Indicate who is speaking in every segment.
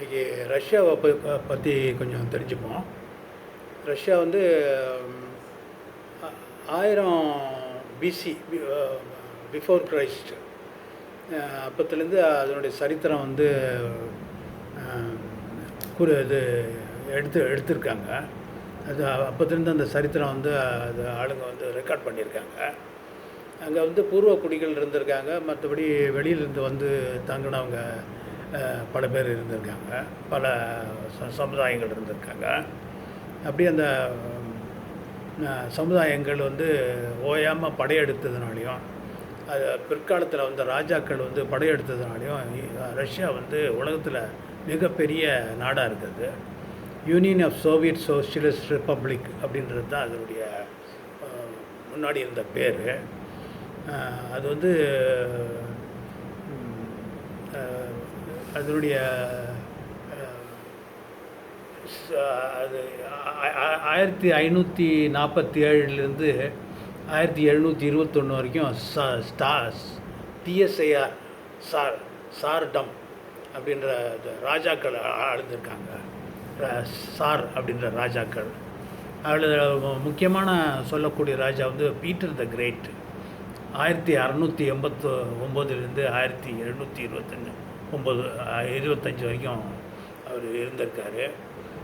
Speaker 1: இன்றைக்கி ரஷ்யாவை பற்றி கொஞ்சம் தெரிஞ்சுப்போம். ரஷ்யா வந்து 1000 பிசி பிஃபோர் கிரைஸ்ட் அப்பத்துலேருந்து அதனுடைய சரித்திரம் வந்து இது எடுத்திருக்காங்க. அது அப்பத்துலேருந்து அந்த சரித்திரம் வந்து அது ஆளுங்க வந்து ரெக்கார்ட் பண்ணியிருக்காங்க. அங்கே வந்து பூர்வ குடிகள் இருந்திருக்காங்க, மற்றபடி வெளியிலேருந்து வந்து தங்கினவங்க பல பேர் இருந்திருக்காங்க, பல சமுதாயங்கள் இருந்திருக்காங்க. அப்படி அந்த சமுதாயங்கள் வந்து ஓயாமல் படையெடுத்ததுனாலையும் அது பிற்காலத்தில் வந்து ராஜாக்கள் வந்து படையெடுத்ததுனாலையும் ரஷ்யா வந்து உலகத்தில் மிகப்பெரிய நாடாக இருக்குது. Union of Soviet Socialist Republic அப்படின்றது தான் அதனுடைய முன்னாடி இருந்த பேர். அது வந்து அதனுடைய அது 1547 1721 வரைக்கும் டிஎஸ்ஐஆர் சார்டம் அப்படின்ற ராஜாக்கள் ஆழ்ந்திருக்காங்க. சார் அப்படின்ற ராஜாக்கள். அதில் முக்கியமான சொல்லக்கூடிய ராஜா வந்து பீட்டர் த கிரேட். 1689 1725 வரைக்கும் அவர் இருந்திருக்கார்.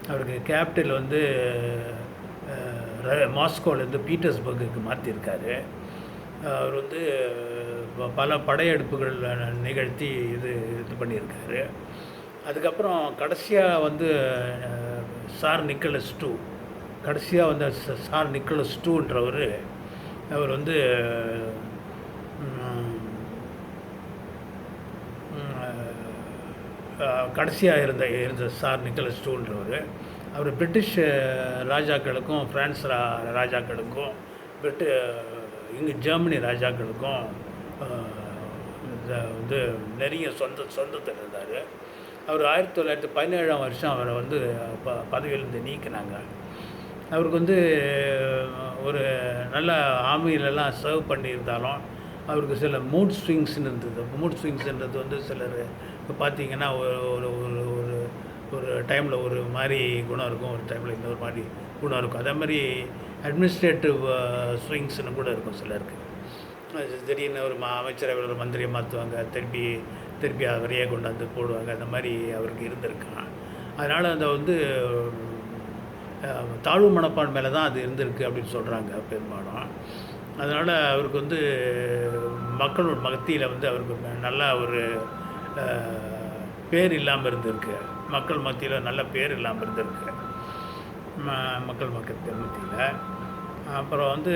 Speaker 1: அவருக்கு கேபிட்டல் வந்து மாஸ்கோவிலேருந்து பீட்டர்ஸ்பர்குக்கு மாற்றிருக்காரு. அவர் வந்து பல படையெடுப்புகள் நிகழ்த்தி இது பண்ணியிருக்காரு. அதுக்கப்புறம் கடைசியாக வந்து சார் நிக்கலஸ் டூ கடைசியாக வந்து சார் நிக்கலஸ் டூன்றவர் அவர் வந்து கடைசியாக இருந்த சார் நிக்கலஸ் டூன்றவர் அவர் பிரிட்டிஷ் ராஜாக்களுக்கும் ஃப்ரான்ஸ் ராஜாக்களுக்கும் இங்கே ஜெர்மனி ராஜாக்களுக்கும் வந்து நிறைய சொந்தத்தில் இருந்தார். அவர் 1917 அவரை வந்து பதவியிலேருந்து நீக்கினாங்க. அவருக்கு வந்து ஒரு நல்ல ஆர்மியிலலாம் சர்வ் பண்ணியிருந்தாலும் அவருக்கு சில மூட் ஸ்விங்ஸ்ன்னு இருந்தது. மூட் ஸ்விங்ஸ்ன்றது வந்து சிலர் இப்போ பார்த்தீங்கன்னா ஒரு ஒரு டைமில் ஒரு மாதிரி குணம் இருக்கும், ஒரு டைமில் இன்னொரு மாதிரி குணம் இருக்கும். அதே மாதிரி அட்மினிஸ்ட்ரேட்டிவ் ஸ்விங்ஸ்னு கூட இருக்கும் சிலருக்கு. திடீர்னு ஒரு அமைச்சரை ஒரு மந்திரியை மாற்றுவாங்க, திருப்பி அவரையே கொண்டு வந்து போடுவாங்க. அந்த மாதிரி அவருக்கு இருந்திருக்கான். அதனால் அந்த வந்து தாழ்வு மனப்பான்மையில் தான் அது இருந்திருக்கு அப்படின்னு சொல்கிறாங்க பெரும்பாலும். அதனால் அவருக்கு வந்து மக்களோட மத்தியில் வந்து அவருக்கு நல்ல ஒரு பேர் இல்லாமல் இருந்திருக்கு. மக்கள் மத்தியில் நல்ல பேர் இல்லாமல் இருந்திருக்கு மக்கள் மத்தியில். அப்புறம் வந்து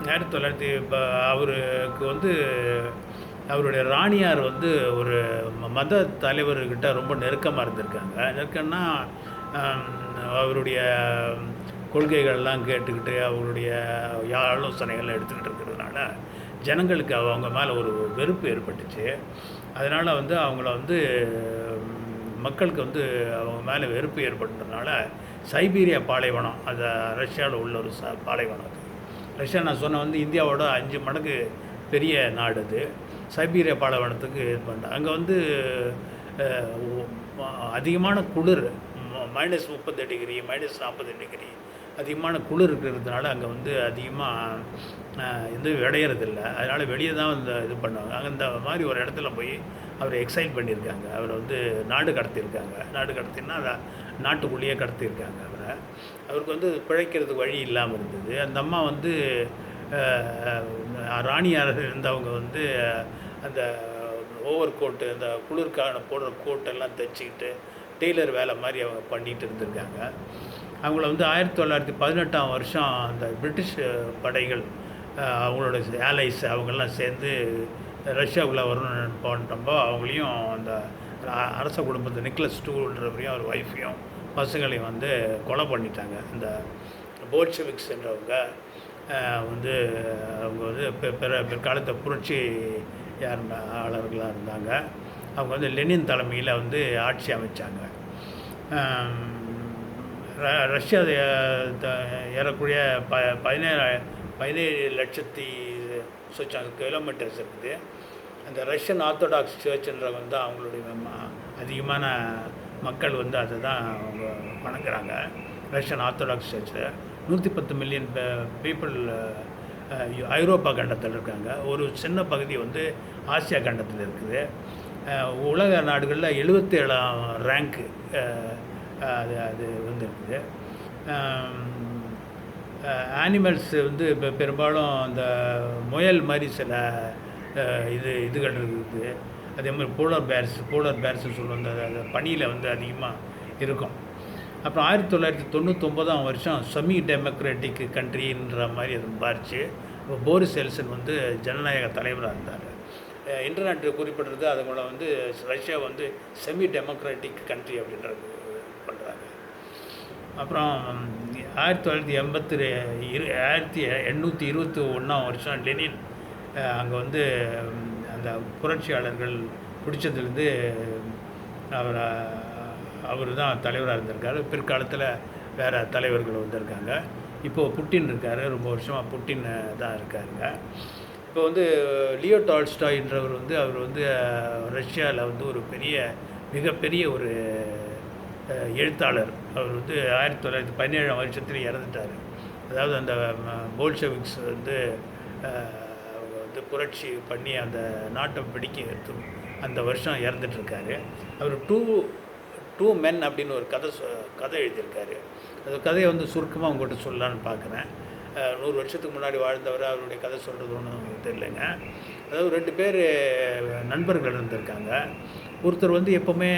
Speaker 1: 1900 அவருக்கு வந்து அவருடைய ராணியார் வந்து ஒரு மத தலைவர்கிட்ட ரொம்ப நெருக்கமாக இருந்திருக்காங்க. நெருக்கம்னா அவருடைய கொள்கைகள்லாம் கேட்டுக்கிட்டு அவருடைய ஆலோசனைகள் எடுத்துக்கிட்டு இருக்கிறதுனால ஜனங்களுக்கு அவங்க மேலே ஒரு வெறுப்பு ஏற்பட்டுச்சு. அதனால் வந்து அவங்கள வந்து மக்களுக்கு வந்து அவங்க மேலே வெறுப்பு ஏற்பட்டதுனால சைபீரியா பாலைவனம், அது ரஷ்யாவில் உள்ள ஒரு பாலைவனம். அது ரஷ்யா நான் சொன்ன வந்து இந்தியாவோட 5 மடங்கு பெரிய நாடு. அது சைபீரியா பாலைவனத்துக்கு இது பண்ணேன். அங்கே வந்து அதிகமான குளிர், -38 டிகிரி -40 டிகிரி அதிகமான குளிர் இருக்கிறதுனால அங்கே வந்து அதிகமாக இது விளையிறதில்லை. அதனால் வெளியே தான் இந்த இது பண்ணுவாங்க. அங்கே இந்த மாதிரி ஒரு இடத்துல போய் அவரை எக்ஸைட் பண்ணியிருக்காங்க. அவரை வந்து நாடு கடத்தினா அதை நாட்டுக்குள்ளேயே கடத்தியிருக்காங்க. அவருக்கு வந்து பிழைக்கிறதுக்கு வழி இல்லாமல் இருந்தது. அந்த அம்மா வந்து ராணியார் இருந்தவங்க வந்து அந்த ஓவர் கோட்டு, அந்த குளிர்கான போடுற கோட்டெல்லாம் தைச்சிக்கிட்டு டெய்லர் வேலை மாதிரி அவங்க பண்ணிகிட்டு இருந்திருக்காங்க. அவங்கள வந்து 1918 அந்த பிரிட்டிஷ் படைகள் அவங்களோட ஏலைஸ் அவங்கெல்லாம் சேர்ந்து ரஷ்யாவுக்குள்ளே வரணும்னு போனப்போ அவங்களையும் அந்த அரச குடும்பத்தை நிக்கலஸ் டூன்றவரையும் அவர் ஒய்ஃபையும் பசங்களையும் வந்து கொலை பண்ணிட்டாங்க. இந்த போல்ஷெவிக்ஸ் என்றவங்க வந்து அவங்க வந்து பிற்காலத்தை புரட்சியாளர்களாக இருந்தாங்க. அவங்க வந்து லெனின் தலைமையில் வந்து ஆட்சி அமைச்சாங்க. ரஷ்யா ஏறக்குறைய 17 லட்சத்தி கிலோமீட்டர்ஸ் இருக்குது. அந்த ரஷ்யன் ஆர்த்தடாக்ஸ் சர்ச்ன்றவங்க வந்து அவங்களுடைய அதிகமான மக்கள் வந்து அதை தான் அவங்க வணங்குறாங்க. ரஷ்யன் ஆர்த்தடாக்ஸ் சர்ச்சில் 110 மில்லியன் பீப்புள் ஐரோப்பா கண்டத்தில் இருக்காங்க. ஒரு சின்ன பகுதி வந்து ஆசியா கண்டத்தில் இருக்குது. உலக நாடுகளில் 77ஆம் ரேங்க்கு அது அது வந்து இருக்குது. ஆனிமல்ஸ் வந்து இப்போ பெரும்பாலும் அந்த முயல் மாதிரி சில இதுகள் இருக்குது. அதே மாதிரி போலர் பேர்ஸ்ன்னு சொல்லுவோம். அந்த பனியில் வந்து அதிகமாக இருக்கும். அப்புறம் 1999ஆம் வருஷம் செமி டெமோக்ராட்டிக் கண்ட்ரின்ற மாதிரி அது மாறிச்சு. இப்போ போரிஸ் எல்சன் வந்து ஜனநாயக தலைவராக இருந்தார். இன்டர்நெட் குறிப்பிடுறது அதுங்கள வந்து ரஷ்யா வந்து செமி டெமோக்ராட்டிக் கண்ட்ரி அப்படின்றது பண்ணுறாங்க. அப்புறம் 1821ஆம் வருஷம் லெனின் அங்கே வந்து அந்த புரட்சியாளர்கள் பிடிச்சதுலேருந்து அவர் தான் தலைவராக இருந்திருக்காரு. பிற்காலத்தில் வேறு தலைவர்கள் வந்திருக்காங்க. இப்போது புட்டின் இருக்கார். ரொம்ப வருஷமாக புட்டின் தான் இருக்காருங்க. இப்போ வந்து லியோ டால்ஸ்டாய்ன்றவர் வந்து அவர் வந்து ரஷ்யாவில் வந்து ஒரு மிகப்பெரிய ஒரு எழுத்தாளர். அவர் வந்து 1917ஆம் வருஷத்தில் இறந்துட்டார். அதாவது அந்த போல்ஷெவிக்ஸ் வந்து அவங்க வந்து புரட்சி பண்ணி அந்த நாட்டை பிடிக்க அந்த வருஷம் இறந்துட்டுருக்காரு. அவர் டூ மென் அப்படின்னு ஒரு கதை எழுதியிருக்காரு. அந்த கதையை வந்து சுருக்கமாக உங்கள்கிட்ட சொல்லலான்னு பார்க்குறேன். 100 வருஷத்துக்கு முன்னாடி வாழ்ந்தவர், அவருடைய கதை சொல்கிறது ஒன்றும் தெரியலைங்க. அதாவது 2 பேர் நண்பர்கள் இருந்திருக்காங்க. ஒருத்தர் வந்து எப்போவுமே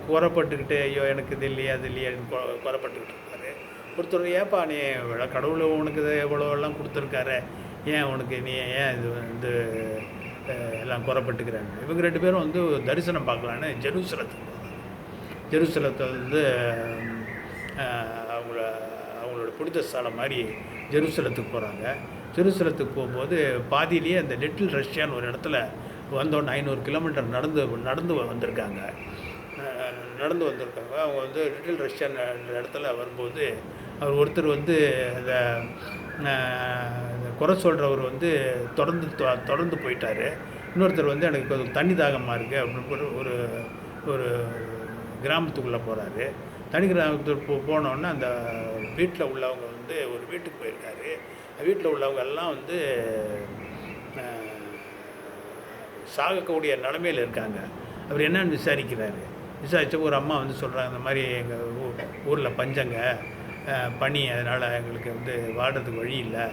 Speaker 1: குறப்பட்டுக்கிட்டு, ஐயோ எனக்கு இது இல்லையா அது இல்லையான்னு குறப்பட்டுக்கிட்டு இருப்பார். ஒருத்தர், ஏப்பா நீ கடவுளை உனக்கு எவ்வளோலாம் கொடுத்துருக்காரு, ஏன் உனக்கு நீ ஏன் இது வந்து எல்லாம் குறப்பட்டுக்கிறாங்க. இவங்க 2 பேரும் வந்து தரிசனம் பார்க்கலான்னு ஜெருசலத்தை வந்து அவங்களோட புனித ஸ்தலம் மாதிரி ஜெருசலத்துக்கு போகிறாங்க. ஜெருசலத்துக்கு போகும்போது பாதியிலேயே அந்த லிட்டில் ரஷ்யான்னு ஒரு இடத்துல வந்தோடனே 500 கிலோமீட்டர் நடந்து வந்திருக்காங்க. அவங்க வந்து லிட்டில் ரஷ்யான் இடத்துல வரும்போது அவர் ஒருத்தர் வந்து அந்த குறை சொல்கிறவர் வந்து தொடர்ந்து போயிட்டார். இன்னொருத்தர் வந்து எனக்கு கொஞ்சம் தண்ணி தாகமாக இருக்குது அப்படின்னு ஒரு கிராமத்துக்குள்ளே போகிறாரு. தனி கிராமத்துக்கு போனோடனே அந்த வீட்டில் உள்ளவங்க வந்து ஒரு வீட்டுக்கு போயிருக்காரு. வீட்டில் உள்ளவங்க எல்லாம் வந்து சாகக்கூடிய நிலைமையில் இருக்காங்க. அவர் என்னன்னு விசாரிக்கிறாரு. விசாரித்த ஒரு அம்மா வந்து சொல்கிறாங்க, இந்த மாதிரி எங்கள் ஊரில் பஞ்சங்க, பனி, அதனால் எங்களுக்கு வந்து வாடுறதுக்கு வழி இல்லை,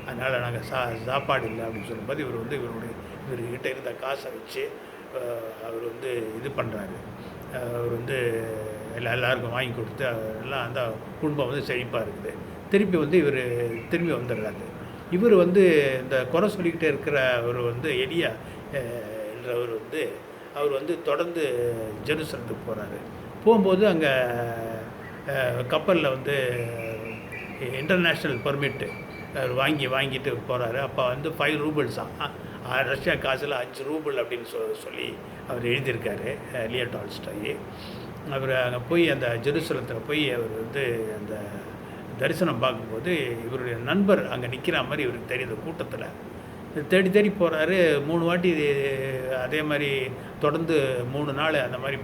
Speaker 1: அதனால் நாங்கள் சாப்பாடு இல்லை அப்படின்னு சொல்லும்போது இவர்கிட்ட இருந்த காசை வச்சு அவர் வந்து இது பண்ணுறாரு. அவர் வந்து எல்லாருக்கும் வாங்கி கொடுத்து எல்லாம் அந்த குடும்பம் வந்து செழிப்பாக இருக்குது. திரும்பி வந்துடுறாரு. இவர் வந்து இந்த குறை சொல்லிக்கிட்டே இருக்கிற அவர் வந்து எலியா என்றவர் வந்து அவர் வந்து தொடர்ந்து ஜெருசலத்துக்கு போகிறாரு. போகும்போது அங்கே கப்பலில் வந்து இன்டர்நேஷ்னல் பர்மிட்டு அவர் வாங்கிட்டு போகிறாரு. அப்போ வந்து 5 ரூபிள்ஸ் ரஷ்யா காசில் 5 ரூபிள் அப்படின்னு சொல்லி அவர் எழுதியிருக்காரு லியோ டால்ஸ்டாய். அவர் அங்கே போய் அந்த ஜெருசலத்தில் போய் அவர் வந்து அந்த தரிசனம் பார்க்கும்போது இவருடைய நண்பர் அங்கே நிற்கிற மாதிரி இவருக்கு தெரியுது. கூட்டத்தில் தேடி போகிறாரு. 3 வாட்டி அதே மாதிரி தொடர்ந்து 3 நாள் அந்த மாதிரி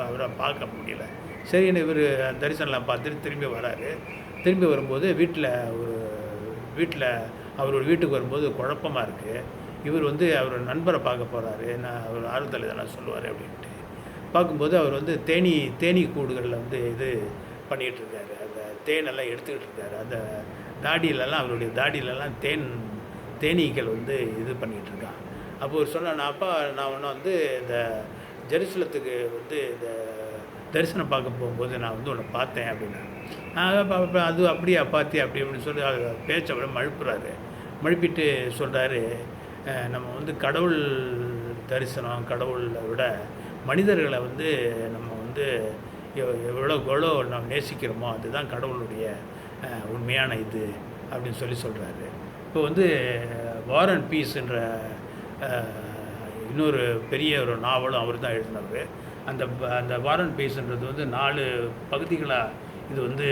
Speaker 1: அவரை பார்க்க முடியல. சரின்னு இவர் தரிசனம்லாம் பார்த்துட்டு திரும்பி வராரு. திரும்பி வரும்போது அவரோட வீட்டுக்கு வரும்போது குழப்பமாக இருக்குது. இவர் வந்து அவரோட நண்பரை பார்க்க போகிறாரு. நான் அவர் ஆறுதல் இதெல்லாம் சொல்லுவார் அப்படின்ட்டு பார்க்கும்போது அவர் வந்து தேனீ கூடுகளில் வந்து இது பண்ணிகிட்ருக்காரு. அந்த தேனெல்லாம் எடுத்துக்கிட்டு இருக்காரு. அந்த அவருடைய தாடியிலலாம் தேனீக்கள் வந்து இது பண்ணிகிட்ருக்கான். அப்போ ஒரு சொன்னால், நான் ஒன்று வந்து இந்த ஜெருசலத்துக்கு வந்து இந்த தரிசனம் பார்க்க போகும்போது நான் வந்து உன்னை பார்த்தேன் அப்படின்னா, அது அப்படியா பார்த்தியா அப்படின்னு சொல்லி பேச்சை விட மழுப்பிட்டு சொல்கிறாரு, நம்ம வந்து கடவுள் தரிசனம், கடவுளை விட மனிதர்களை வந்து நம்ம வந்து எவ்வளோ நம்ம நேசிக்கிறோமோ அதுதான் கடவுளுடைய உண்மையான இது அப்படின்னு சொல்கிறாரு. இப்போ வந்து வார் அண்ட் பீஸ் என்ற இன்னொரு பெரிய ஒரு நாவலும் அவர் தான் எழுதினவர். அந்த வார் அண்ட் பீஸ்ன்றது வந்து 4 பகுதிகளாக இது வந்து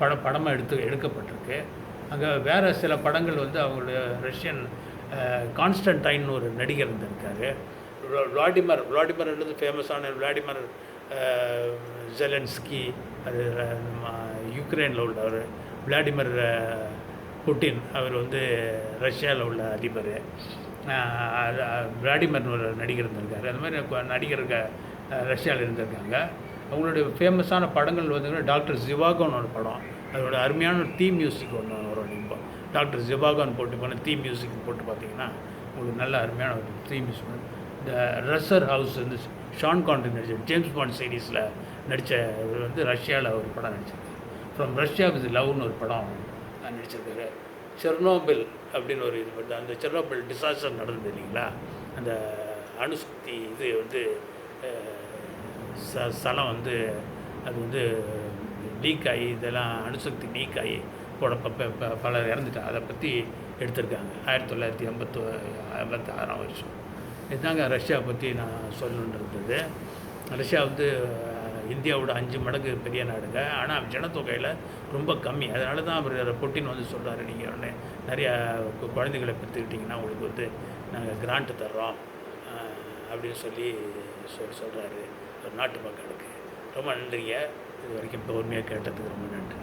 Speaker 1: படமாக எடுக்கப்பட்டிருக்கு. அங்கே வேறு சில படங்கள் வந்து அவங்களுடைய ரஷ்யன் கான்ஸ்டன்டைன்னு ஒரு நடிகர் இருந்திருக்காரு. விளாடிமர்ன்றது ஃபேமஸான விளாடிமர் ஜெலன்ஸ்கி, அது நம்ம யுக்ரைனில் உள்ளவர். விளாடிமர் புட்டின், அவர் வந்து ரஷ்யாவில் உள்ள அதிபர். விளாடிமர்னு ஒரு நடிகர் இருந்திருக்காரு. அந்த மாதிரி நடிகர் ரஷ்யாவில் இருந்திருக்காங்க. அவங்களுடைய ஃபேமஸான படங்கள் வந்து டாக்டர் ஜிவாகோன்னு ஒரு படம், அதோட அருமையான ஒரு தீம் மியூசிக் ஒன்று வரும். இப்போ டாக்டர் ஜிவாகோன்னு போட்டு பண்ண தீம் மியூசிக் போட்டு பார்த்தீங்கன்னா உங்களுக்கு நல்ல அருமையான ஒரு தீம் மியூசிக். இந்த ரஸ்ஸர் ஹவுஸ் வந்து ஷான் கான்ரி நடித்த ஜேம்ஸ் பாண்ட் சீரீஸில் நடித்த இவர் வந்து ரஷ்யாவில் ஒரு படம் நடிச்சிருக்காரு. ஃப்ரம் ரஷ்யா வித் லவ்னு ஒரு படம் நடிச்சிருக்காரு. செர்னோபில் அப்படின்னு ஒரு இது, அந்த செர்னோபில் டிசாஸ்டர் நடந்தது இல்லைங்களா, அந்த அணுசக்தி இது வந்து ஸ்தலம் வந்து அது வந்து லீக் ஆகி, இதெல்லாம் அணுசக்தி லீக் ஆகி பலர் இறந்துட்டாங்க. அதை பற்றி எடுத்திருக்காங்க 1986 வருஷம். இதுதாங்க ரஷ்யாவை பற்றி நான் சொல்லணுன்னு இருந்தது. ரஷ்யா வந்து இந்தியாவோட 5 மடங்கு பெரிய நாடுங்க, ஆனால் ஜனத்தொகையில் ரொம்ப கம்மி. அதனால தான் அவர் புட்டின் வந்து சொல்கிறாரு, நீங்கள் உடனே நிறையா குழந்தைகளை பெற்றுக்கிட்டிங்கன்னா உங்களுக்கு வந்து நாங்கள் கிராண்ட்டு தர்றோம் அப்படின்னு சொல்லி சொல்கிறாரு ஒரு நாட்டு மக்களுக்கு. ரொம்ப நன்றிங்க. இது வரைக்கும் பொறுமையாக கேட்டதுக்கு ரொம்ப நன்றி.